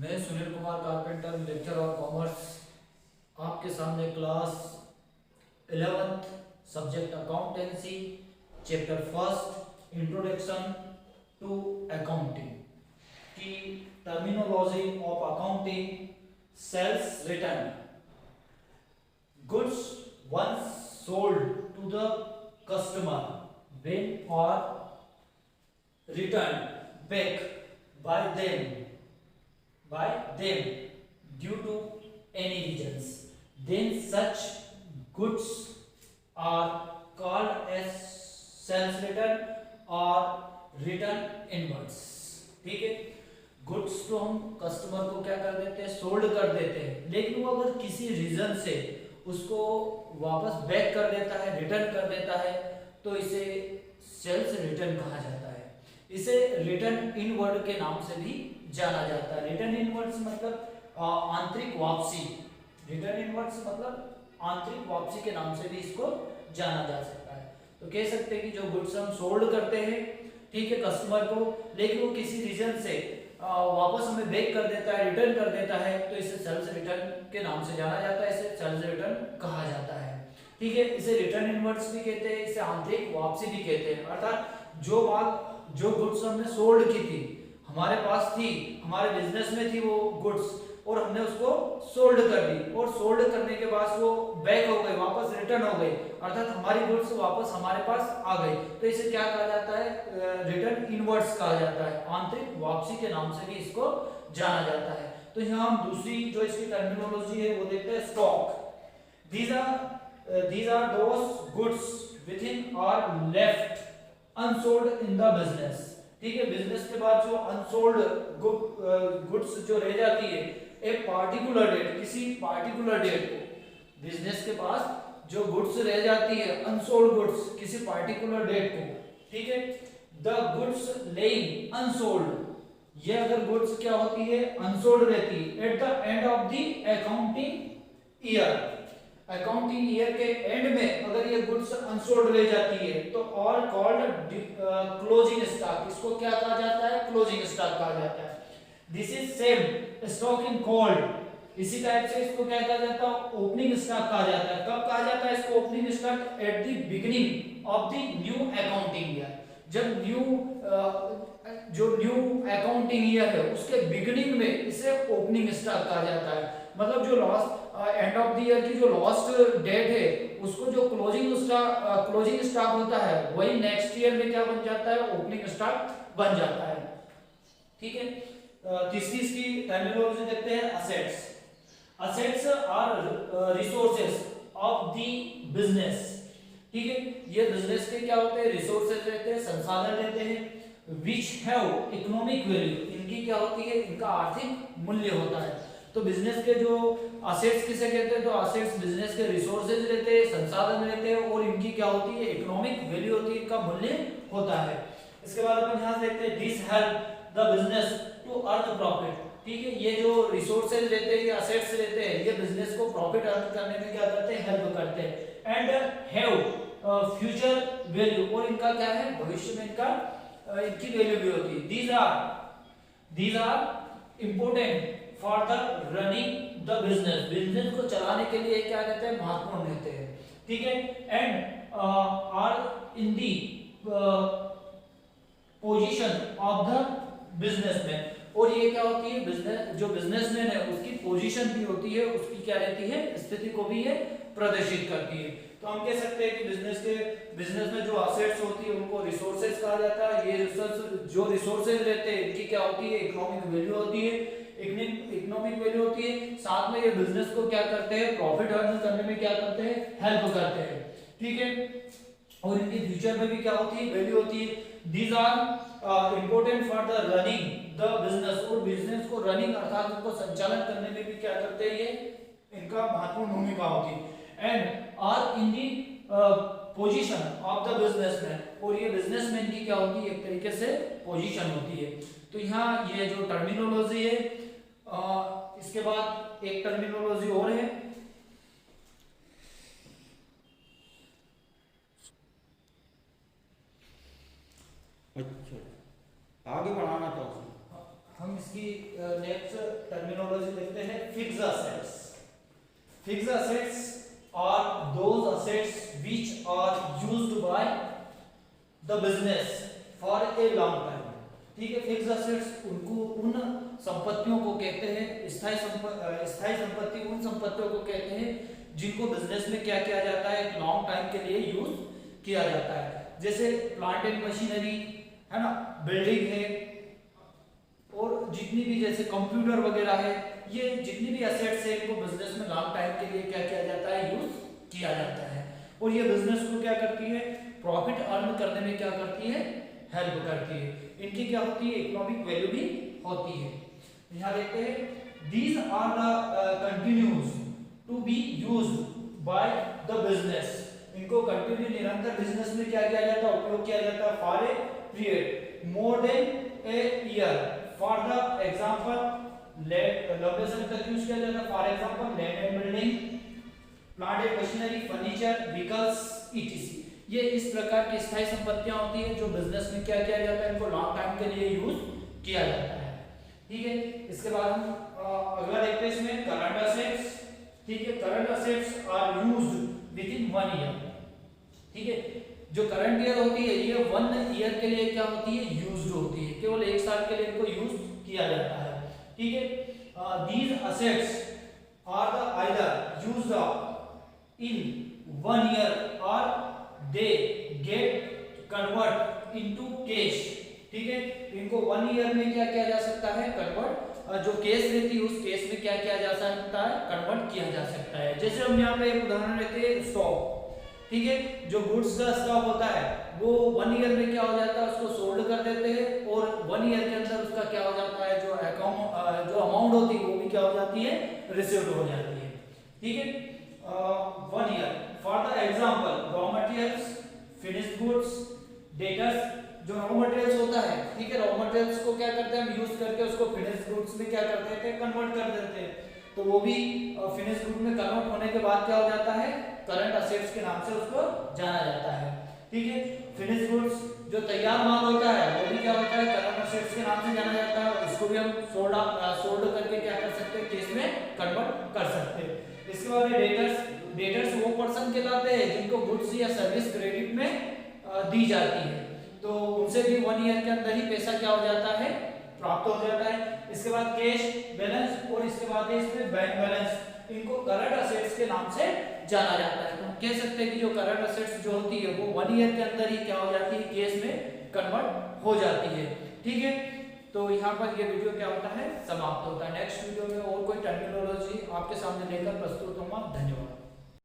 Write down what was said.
मैं Sunil Kumar Carpenter, lecture of commerce, आपके सामने class 11th subject accountancy, chapter first introduction to accounting की terminology of accounting, sales return, goods once sold to the customer when or returned back by them due to any reasons, then such goods are called as sales return or return inwards। ठीक है, goods तो हम customer को क्या कर देते हैं, sold कर देते हैं, लेकिन वो अगर किसी रीजन से उसको वापस बैक कर देता है, रिटर्न कर देता है, तो इसे सेल्स रिटर्न कहा जाता है। इसे रिटर्न इनवर्ड के नाम से भी जाना जाता है। रिटर्न इनवर्ड्स मतलब आंतरिक वापसी, रिटर्न इनवर्ड्स मतलब आंतरिक वापसी के नाम से भी इसको जाना जा सकता है। तो कह सकते हैं कि जो गुड्स हम सोल्ड करते हैं, ठीक है, कस्टमर को, लेकिन वो किसी रीजन से वापस हमें बैक कर देता है, रिटर्न कर देता है, तो इसे सेल्स रिटर्न के नाम से जाना जाता है, इसे सेल्स रिटर्न कहा जाता है। ठीक है, इसे रिटर्न इनवर्ड्स भी कहते हैं, इसे आंतरिक वापसी भी कहते हैं। अर्थात जो गुड्स हमने सोल्ड की थी, हमारे पास थी, हमारे बिजनेस में थी वो गुड्स, और हमने उसको सोल्ड कर दी, और सोल्ड करने के बाद वो बैक हो गई, वापस रिटर्न हो गई, अर्थात हमारी गुड्स वापस हमारे पास आ गई, तो इसे क्या कहा जाता है, रिटर्न इनवर्ड्स कहा जाता है, आंतरिक वापसी के नाम से भी इसको जाना जाता है। तो यहाँ हम दूसरी जो इसकी टर्मिनोलॉजी है वो देखते हैं, stock. these are those goods within are left unsold in the business। ठीक है, बिजनेस के बाद जो अनसोल्ड गुड्स जो रह जाती है एक पार्टिकुलर डेट, किसी पार्टिकुलर डेट को, बिजनेस के पास जो गुड्स रह जाती है अनसोल्ड गुड्स किसी पार्टिकुलर डेट को, ठीक है, द गुड्स लेइंग अनसोल्ड, ये अगर गुड्स क्या होती है, अनसोल्ड रहती है at the end of the accounting year, accounting year के एंड में अगर ये गुड्स अनसोल्ड रह जाती है तो और कॉल्ड क्लोजिंग स्टॉक, इसको क्या कहा जाता है, क्लोजिंग स्टॉक कहा जाता है। This is same stock in called, इसी टाइप से इसको क्या कहा जाता है, ओपनिंग स्टॉक कहा जाता है। कब कहा जाता है इसको opening stock, at the beginning of the new accounting year, जब जो न्यू अकाउंटिंग ईयर है उसके बिगिनिंग में इसे ओपनिंग स्टॉक कहा जाता है। मतलब जो last end of the year की जो लास्ट डेट है उसको जो क्लोजिंग स्टॉक होता है वही नेक्स्ट ईयर में क्या बन जाता है, ओपनिंग स्टॉक बन जाता है। ठीक है, तीसरी इसकी टर्मिनोलॉजी देखते हैं, assets. Assets are resources of the business. ठीक है, ये बिजनेस के क्या होते हैं, रिसोर्सेज रहते हैं, संसाधन रहते हैं, which have economic value, इनकी क्या होती है, इनका आर्थिक मूल्य होता है। तो बिजनेस के जो असेट्स किसे कहते हैं, तो असेट्स बिजनेस के रिसोर्सेज रहते हैं, संसाधन रहते हैं, और इनकी क्या होती है, इकोनॉमिक वैल्यू होती है, इनका मूल्य होता है। इसके बाद अपन यहाँ देखते हैं, this help the business to earn profit. ठीक है, ये जो रिसोर्सेज रहते हैं, ये असेट्स रहते हैं, ये बिजनेस को प्रॉफिट अर्न करने में क्या करते हैं, हेल्प करते हैं। एंड हैव फ्यूचर वैल्यू, और इनका क्या है, भविष्य में इनकी वैल्यू भी होती है। these are important for the running the business, business को चलाने के लिए क्या कहते हैं, महत्वपूर्ण रहते हैं। ठीक है, and are in the position of the businessman, और ये क्या होती है, बिजनेस जो बिजनेसमैन है उसकी पोजीशन भी होती है, उसकी क्या रहती है, स्थिति को भी ये प्रदर्शित करती है। तो हम कह सकते हैं कि बिजनेस में जो असेट्स होती है उनको रिसोर्सेज कहा जाता है। ये जो रिसोर्सेज रहते हैं इनकी क्या होती है, इकोनॉमिक वैल्यू होती है, इकोनॉमिक वैल्यू होती है, साथ में ये बिजनेस को क्या करते हैं, प्रॉफिट अर्न करने में क्या करते हैं, हेल्प करते हैं। ठीक है, और इनकी फ्यूचर में भी क्या होती है, वैल्यू होती है। These are important for the running the business, और बिजनेस को रनिंग अर्थात उनको संचालन करने में भी क्या करते हैं, ये इनका महत्वपूर्ण भूमिका होती है। And are in the position of the businessman, और ये बिजनेसमैन की क्या होती है, एक तरीके से पोजीशन होती है। तो यहाँ ये जो टर्मिनोलॉजी है, इसके बाद एक टर्मिनोलॉजी और है, अच्छा आगे बढ़ाना था उसमें, हम इसकी नेक्स्ट टर्मिनोलॉजी देखते हैं। Fixed assets. Fixed assets are those assets which are used by the business for a long time. ठीक है, फिक्स्ड असेट्स उनको उन संपत्तियों को कहते हैं, स्थायी संपत्ति उन संपत्तियों को कहते हैं जिनको बिजनेस में क्या किया जाता है, एक लॉन्ग टाइम के लिए यूज किया जाता है। जैसे प्लांट एंड मशीनरी है ना, बिल्डिंग है, और जितनी भी जैसे कंप्यूटर वगैरह है, ये जितनी भी एसेट्स है इनको बिजनेस में लॉन्ग टाइम के लिए क्या किया जाता है, यूज किया जाता है। और ये बिजनेस को क्या करती है, प्रॉफिट अर्न करने में क्या करती है, हेल्प करती है। इनकी क्या होती है, इकोनॉमिक वैल्यू भी होती है। यहाँ देखते हैं these are the continues to be used by the business. इनको कंटिन्यू निरंतर बिजनेस में क्या किया जाता है, उपयोग किया जाता है for a period more than a year. For the example लंबे समय तक यूज किया जाता है। For example land and building, plant and machinery, furniture, vehicles etc. ये इस प्रकार की स्थायी संपत्तियां होती है जो बिजनेस में क्या किया जाता है, इनको लॉन्ग टाइम के लिए यूज किया जाता है। ठीक है, इसके बाद हम अगला देखते हैं इसमें करंट असेट्स। ठीक है, current assets are used with in 1 year. ठीक है, जो करंट ईयर होती है ये 1 ईयर के लिए क्या होती है, यूज्ड होती है, केवल 1 साल के लिए इनको यूज किया जाता है। ठीक है, these assets are the either used up in 1 year और they get convert into cash. ठीक है, इनको 1 ईयर में क्या किया जा सकता है, कन्वर्ट, जो केस रहती है उस केस में क्या किया जा सकता है, कन्वर्ट किया जा सकता है। जैसे हम यहाँ पे एक उदाहरण लेते हैं स्टॉक। ठीक है, जो गुड्स का स्टॉक होता है वो 1 ईयर में क्या हो जाता है, उसको सोल्ड कर देते हैं और 1 ईयर के अंदर उसका क्या हो जाता है, जो अमाउंट होती है वो भी क्या हो जाती है, रिसीव्ड हो जाती है। ठीक है, 1 year. For the example raw materials, finished goods, debtors. जो रॉ मटेरियल्स होता है, ठीक है, रॉ मटेरियल्स को क्या करते हैं हम, यूज करके उसको फिनिश्ड गुड्स में क्या कर देते हैं, कन्वर्ट कर देते हैं। तो वो भी फिनिश्ड गुड में कन्वर्ट होने के बाद क्या हो जाता है, करंट असेट्स के नाम से उसको जाना जाता है। ठीक है, फिनिश्ड गुड्स जो तैयार माल होता है वो भी क्या होता है, करंट असेट्स के नाम से जाना जाता है। उसको भी हम सोल्ड करके क्या कर सकते हैं, केस में कन्वर्ट कर सकते हैं। इसके बाद डेटर्स। डेटर्स वो पर्सन कहलाते हैं जिनको गुड्स या सर्विस क्रेडिट में दी जाती है, तो उनसे भी 1 ईयर के अंदर ही पैसा क्या हो जाता है, प्राप्त हो जाता है। इसके बाद कैश बैलेंस और इसके बाद है इसमें बैंक बैलेंस। इनको करंट असेट्स के नाम से जाना जाता है। तो हम कह सकते हैं कि जो करंट असेट्स जो होती है वो 1 ईयर के अंदर ही क्या हो जाती है, केस में कन्वर्ट हो जाती है। ठीक है, तो यहाँ पर ये वीडियो क्या होता है, समाप्त होता है। नेक्स्ट वीडियो में और कोई टर्मिनोलॉजी आपके सामने लेकर प्रस्तुत होगा। धन्यवाद।